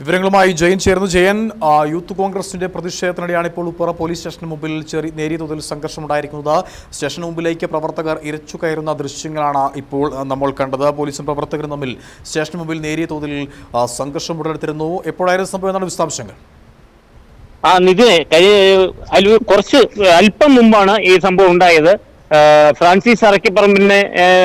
വിവരങ്ങളുമായി ജയൻ ചേർന്നു. ജയൻ, യൂത്ത് കോൺഗ്രസിന്റെ പ്രതിഷേധത്തിനിടെയാണ് ഇപ്പോൾ ഉപ്പുറ പോലീസ് സ്റ്റേഷന് മുമ്പിൽ നേരിയ തോതിൽ സംഘർഷമുണ്ടായിരിക്കുന്നത്. സ്റ്റേഷന് മുമ്പിലേക്ക് പ്രവർത്തകർ ഇരച്ചു കയറുന്ന ദൃശ്യങ്ങളാണ് ഇപ്പോൾ നമ്മൾ കണ്ടത്. പോലീസും പ്രവർത്തകരും തമ്മിൽ സ്റ്റേഷന് മുമ്പിൽ നേരിയ തോതിൽ സംഘർഷം ഉടലെടുത്തിരുന്നു. എപ്പോഴായിരുന്നു സംഭവം? എന്നാണ് വിശദാംശങ്ങൾ? കുറച്ച് അല്പം മുമ്പാണ് ഈ സംഭവം ഉണ്ടായത്. ഫ്രാൻസിസ് അറക്കിപ്പറമ്പിനെ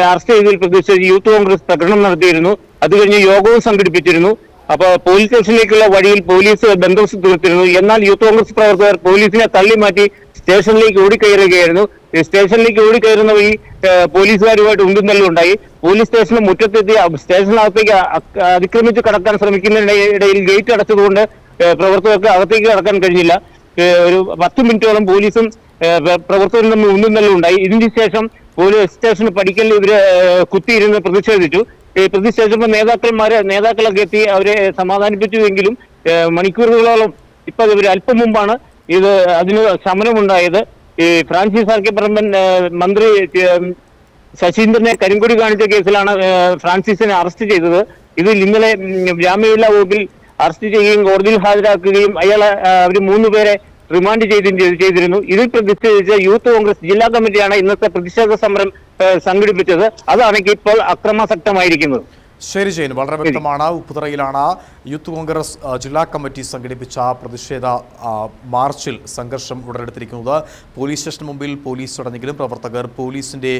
അറസ്റ്റ് ചെയ്തതിൽ പ്രതിഷേധിച്ച് യൂത്ത് കോൺഗ്രസ് പ്രകടനം നടത്തിയിരുന്നു. അത് കഴിഞ്ഞ് യോഗവും സംഘടിപ്പിച്ചിരുന്നു. അപ്പോൾ പോലീസ് സ്റ്റേഷനിലേക്കുള്ള വഴിയിൽ പോലീസ് ബന്ദോബസ്ത് തീർത്തിരുന്നു. എന്നാൽ യൂത്ത് കോൺഗ്രസ് പ്രവർത്തകർ പോലീസിനെ തള്ളി മാറ്റി സ്റ്റേഷനിലേക്ക് ഓടിക്കയറുകയായിരുന്നു. സ്റ്റേഷനിലേക്ക് ഓടിക്കയറുന്ന വഴി പോലീസുകാരുമായിട്ട് ഉണ്ടുന്നല്ലുണ്ടായി. പോലീസ് സ്റ്റേഷന് മുറ്റത്തെത്തി സ്റ്റേഷനകത്തേക്ക് അതിക്രമിച്ച് കടക്കാൻ ശ്രമിക്കുന്നതിനിടയിൽ ഗേറ്റ് അടച്ചതുകൊണ്ട് പ്രവർത്തകർക്ക് അകത്തേക്ക് കടക്കാൻ കഴിഞ്ഞില്ല. ഒരു 10 മിനിറ്റോളം പോലീസും പ്രവർത്തകരും തമ്മിൽ ഉണ്ടുന്നല്ലുണ്ടായി. ഇതിന് ശേഷം പോലീസ് സ്റ്റേഷന് പടിക്കൽ ഇവര് കുത്തിയിരുന്ന് പ്രതിഷേധിച്ചു. പ്രതിഷേധിച്ചപ്പോൾ നേതാക്കളൊക്കെ എത്തി അവരെ സമാധാനിപ്പിച്ചുവെങ്കിലും മണിക്കൂറുകളോളം ഇപ്പൊ ഇവർ അല്പം മുമ്പാണ് അതിന് ശമനമുണ്ടായത്. ഈ ഫ്രാൻസിസ് അറക്കിപ്പറമ്പൻ മന്ത്രി ശശീന്ദ്രനെ കരിങ്കൊടി കാണിച്ച കേസിലാണ് ഫ്രാൻസിസിനെ അറസ്റ്റ് ചെയ്തത്. ഇതിൽ ഇന്നലെ ജാമ്യമില്ലാ വകുപ്പിൽ അറസ്റ്റ് ചെയ്യുകയും കോടതിയിൽ ഹാജരാക്കുകയും അവർ 3 പേരെ റിമാൻഡ് ചെയ്തിരുന്നു. ഇതിൽ പ്രതിഷേധിച്ച് യൂത്ത് കോൺഗ്രസ് ജില്ലാ കമ്മിറ്റിയാണ് ഇന്നത്തെ പ്രതിഷേധ സമരം സംഘടിപ്പിച്ചത്. അതാണ് ഇപ്പോൾ അക്രമാസക്തമായിരിക്കുന്നത്. ശരി ജയൻ, വളരെ വ്യക്തമാണ്. ഉപ്പുതറയിലാണ് യൂത്ത് കോൺഗ്രസ് ജില്ലാ കമ്മിറ്റി സംഘടിപ്പിച്ച പ്രതിഷേധ മാർച്ചിൽ സംഘർഷം ഉടലെടുത്തിരിക്കുന്നത്. പോലീസ് സ്റ്റേഷന് മുമ്പിൽ പോലീസ് തടഞ്ഞെങ്കിലും പ്രവർത്തകർ പോലീസിന്റെ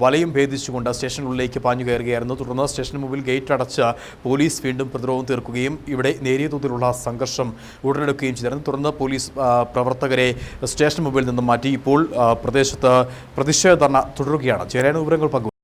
വലയം ഭേദിച്ചുകൊണ്ട് സ്റ്റേഷനുള്ളിലേക്ക് പാഞ്ഞു കയറുകയായിരുന്നു. തുടർന്ന് സ്റ്റേഷന് മുമ്പിൽ ഗേറ്റ് അടച്ച് പോലീസ് വീണ്ടും പ്രതിരോധം തീർക്കുകയും ഇവിടെ നേരിയ തോതിലുള്ള സംഘർഷം ഉടലെടുക്കുകയും ചെയ്തിരുന്നു. തുടർന്ന് പോലീസ് പ്രവർത്തകരെ സ്റ്റേഷന് മുമ്പിൽ നിന്നും മാറ്റി ഇപ്പോൾ പ്രദേശത്ത് പ്രതിഷേധ ധർണ്ണ തുടരുകയാണ്. ജയരാണ് വിവരങ്ങൾ പങ്കുവച്ചു.